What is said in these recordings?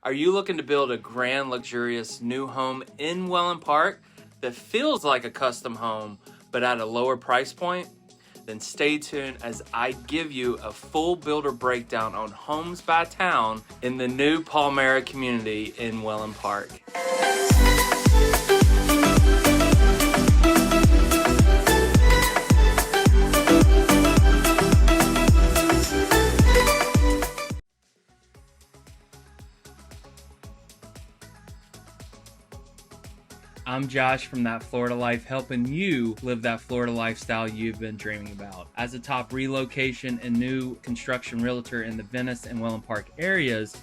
Are you looking to build a grand, luxurious new home in Wellen Park that feels like a custom home but at a lower price point? Then stay tuned as I give you a full builder breakdown on homes by Towne in the new Palmera community in Wellen Park. I'm Josh from That Florida Life, helping you live that Florida lifestyle you've been dreaming about. As a top relocation and new construction realtor in the Venice and Wellen Park areas,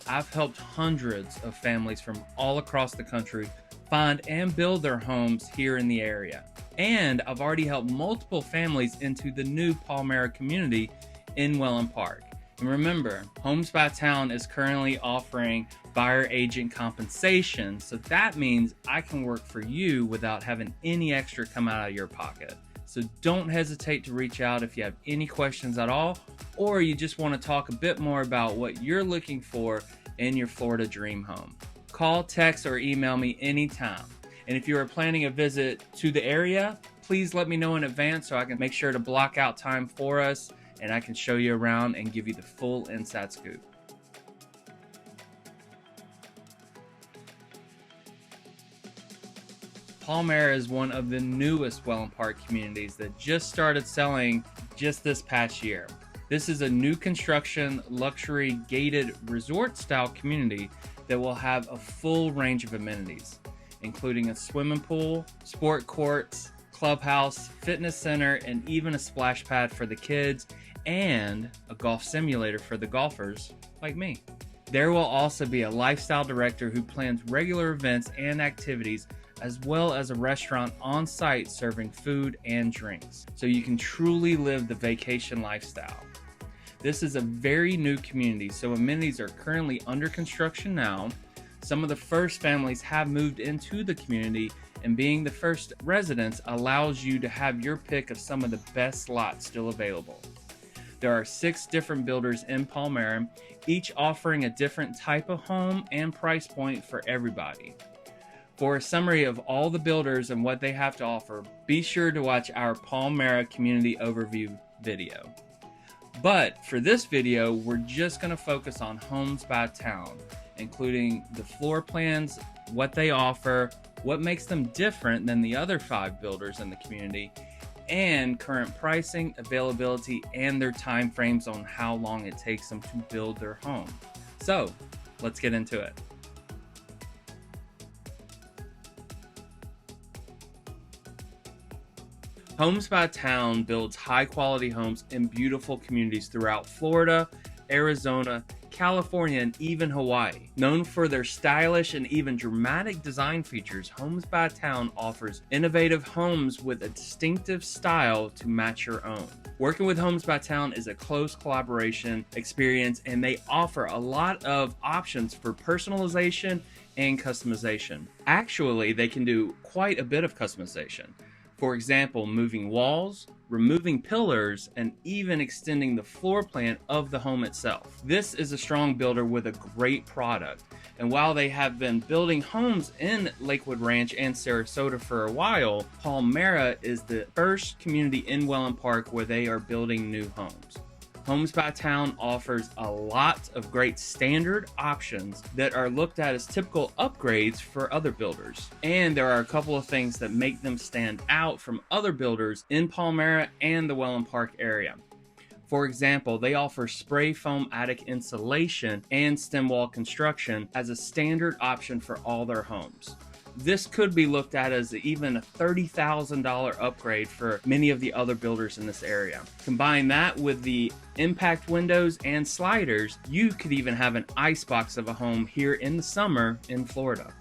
I've helped hundreds of families from all across the country find and build their homes here in the area. And I've already helped multiple families into the new Palmera community in Wellen Park. And remember, Homes by Towne is currently offering buyer agent compensation, so that means I can work for you without having any extra come out of your pocket. So don't hesitate to reach out if you have any questions at all, or you just want to talk a bit more about what you're looking for in your Florida dream home. Call, text, or email me anytime. And if you are planning a visit to the area, please let me know in advance so I can make sure to block out time for us and I can show you around and give you the full inside scoop. Palmera is one of the newest Wellen Park communities that just started selling just this past year. This is a new construction, luxury, gated resort style community that will have a full range of amenities, including a swimming pool, sport courts, clubhouse, fitness center, and even a splash pad for the kids and a golf simulator for the golfers like me. There will also be a lifestyle director who plans regular events and activities, as well as a restaurant on site serving food and drinks, so you can truly live the vacation lifestyle. This is a very new community, so amenities are currently under construction now. Some of the first families have moved into the community, and being the first residents allows you to have your pick of some of the best lots still available. There are 6 different builders in Palmera, each offering a different type of home and price point for everybody. For a summary of all the builders and what they have to offer, be sure to watch our Palmera Community Overview video. But for this video, we're just going to focus on Homes by Towne, including the floor plans, what they offer, what makes them different than the other 5 builders in the community, and current pricing, availability, and their time frames on how long it takes them to build their home. So let's get into it. Homes by Towne builds high-quality homes in beautiful communities throughout Florida, Arizona, California, and even Hawaii. Known for their stylish and even dramatic design features, Homes by Towne offers innovative homes with a distinctive style to match your own. Working with Homes by Towne is a close collaboration experience, and they offer a lot of options for personalization and customization. Actually, they can do quite a bit of customization. For example, moving walls, removing pillars, and even extending the floor plan of the home itself. This is a strong builder with a great product. And while they have been building homes in Lakewood Ranch and Sarasota for a while, Palmera is the first community in Wellen Park where they are building new homes. Homes by Towne offers a lot of great standard options that are looked at as typical upgrades for other builders. And there are a couple of things that make them stand out from other builders in Palmera and the Wellen Park area. For example, they offer spray foam attic insulation and stem wall construction as a standard option for all their homes. This could be looked at as even a $30,000 upgrade for many of the other builders in this area. Combine that with the impact windows and sliders, you could even have an icebox of a home here in the summer in Florida.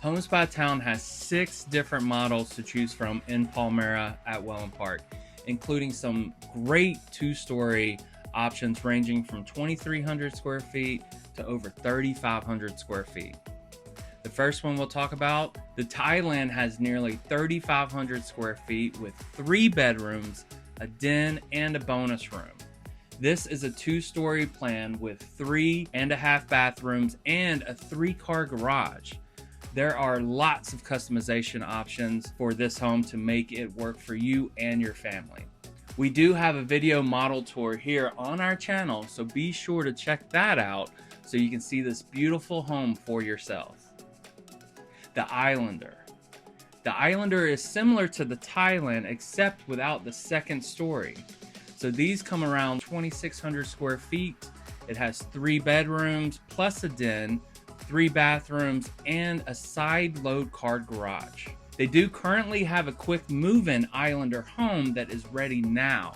Homes by Towne has 6 different models to choose from in Palmera at Wellen Park, including some great 2-story options ranging from 2,300 square feet to over 3,500 square feet. The first one we'll talk about, the Thailand, has nearly 3,500 square feet with 3 bedrooms, a den, and a bonus room. This is a 2-story plan with 3.5 bathrooms and a 3-car garage. There are lots of customization options for this home to make it work for you and your family. We do have a video model tour here on our channel, so be sure to check that out so you can see this beautiful home for yourself. The Islander. The Islander is similar to the Thailand except without the 2nd story. So these come around 2,600 square feet. It has 3 bedrooms plus a den, 3 bathrooms, and a side load car garage. They do currently have a quick move-in Islander home that is ready now,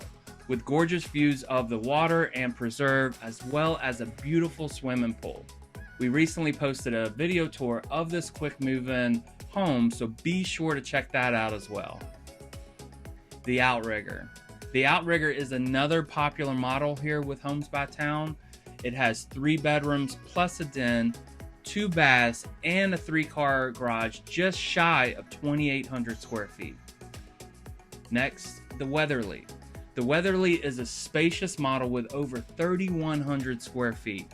with gorgeous views of the water and preserve, as well as a beautiful swimming pool. We recently posted a video tour of this quick move-in home, so be sure to check that out as well. The Outrigger. The Outrigger is another popular model here with Homes by Towne. It has 3 bedrooms plus a den, 2 baths, and a 3-car garage just shy of 2,800 square feet. Next, the Weatherly. The Weatherly is a spacious model with over 3,100 square feet.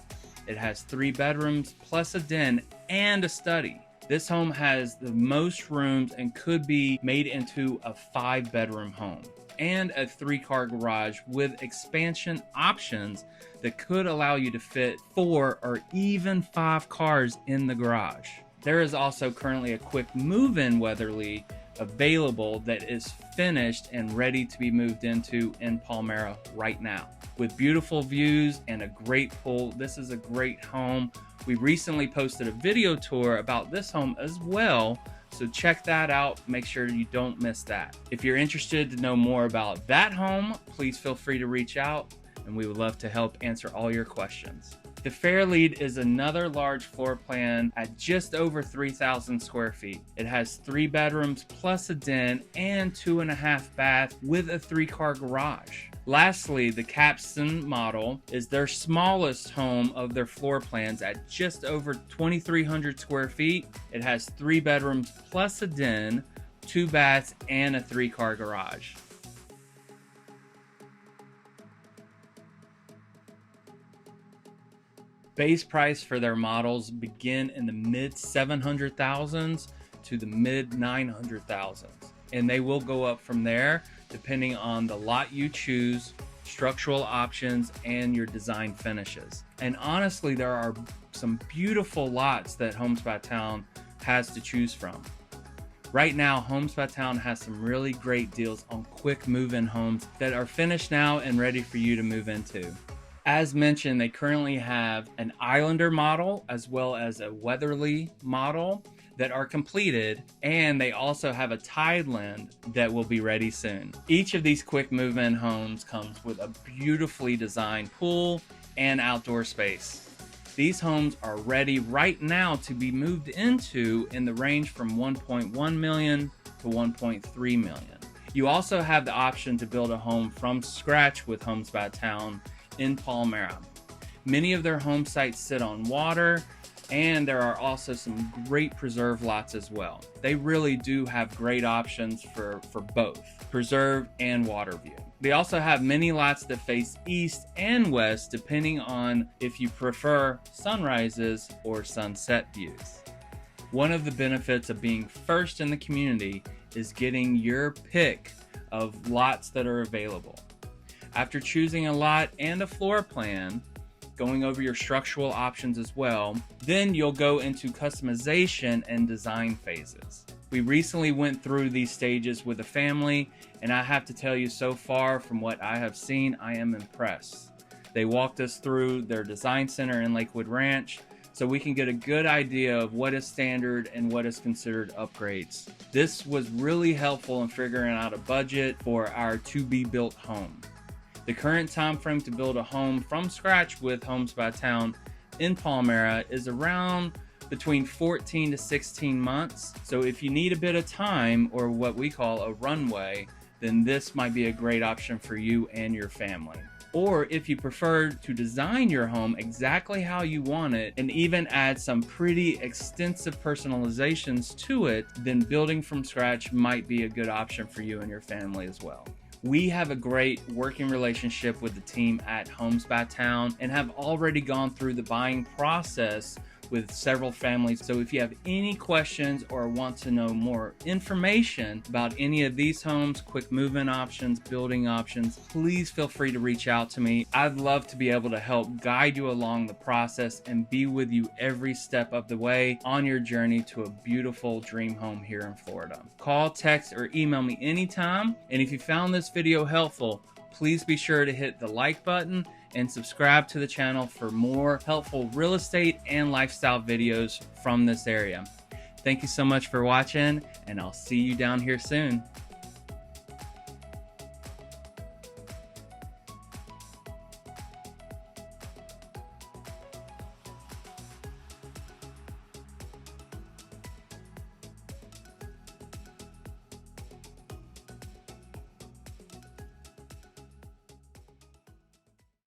It has 3 bedrooms plus a den and a study. This home has the most rooms and could be made into a 5-bedroom home, and a 3-car garage with expansion options that could allow you to fit 4 or even 5 cars in the garage. There is also currently a quick move-in Weatherly available that is finished and ready to be moved into in Palmera right now. With beautiful views and a great pool, this is a great home. We recently posted a video tour about this home as well, so check that out. Make sure you don't miss that. If you're interested to know more about that home, please feel free to reach out, and we would love to help answer all your questions. The Fairlead is another large floor plan at just over 3,000 square feet. It has 3 bedrooms plus a den and 2.5 baths with a 3-car garage. Lastly, the Capstan model is their smallest home of their floor plans at just over 2,300 square feet. It has 3 bedrooms plus a den, 2 baths, and a 3-car garage. Base price for their models begin in the mid 700,000s to the mid 900,000s, and they will go up from there depending on the lot you choose, structural options, and your design finishes. And honestly, there are some beautiful lots that Homes by Towne has to choose from. Right now, Homes by Towne has some really great deals on quick move-in homes that are finished now and ready for you to move into. As mentioned, they currently have an Islander model as well as a Weatherly model that are completed, and they also have a Thailand that will be ready soon. Each of these quick move-in homes comes with a beautifully designed pool and outdoor space. These homes are ready right now to be moved into in the range from 1.1 million to 1.3 million. You also have the option to build a home from scratch with Homes by Towne in Palmera. Many of their home sites sit on water, and there are also some great preserve lots as well. They really do have great options for both preserve and water view. They also have many lots that face east and west depending on if you prefer sunrises or sunset views. One of the benefits of being first in the community is getting your pick of lots that are available. After choosing a lot and a floor plan, going over your structural options as well, then you'll go into customization and design phases. We recently went through these stages with a family, and I have to tell you, so far from what I have seen, I am impressed. They walked us through their design center in Lakewood Ranch, so we can get a good idea of what is standard and what is considered upgrades. This was really helpful in figuring out a budget for our to-be-built home. The current time frame to build a home from scratch with Homes by Towne in Palmera is around between 14 to 16 months. So if you need a bit of time, or what we call a runway, then this might be a great option for you and your family. Or if you prefer to design your home exactly how you want it and even add some pretty extensive personalizations to it, then building from scratch might be a good option for you and your family as well. We have a great working relationship with the team at Homes by Town and have already gone through the buying process with several families. So if you have any questions or want to know more information about any of these homes, quick move-in options, building options, please feel free to reach out to me. I'd love to be able to help guide you along the process and be with you every step of the way on your journey to a beautiful dream home here in Florida. Call, text, or email me anytime. And if you found this video helpful, please be sure to hit the like button and subscribe to the channel for more helpful real estate and lifestyle videos from this area. Thank you so much for watching, and I'll see you down here soon.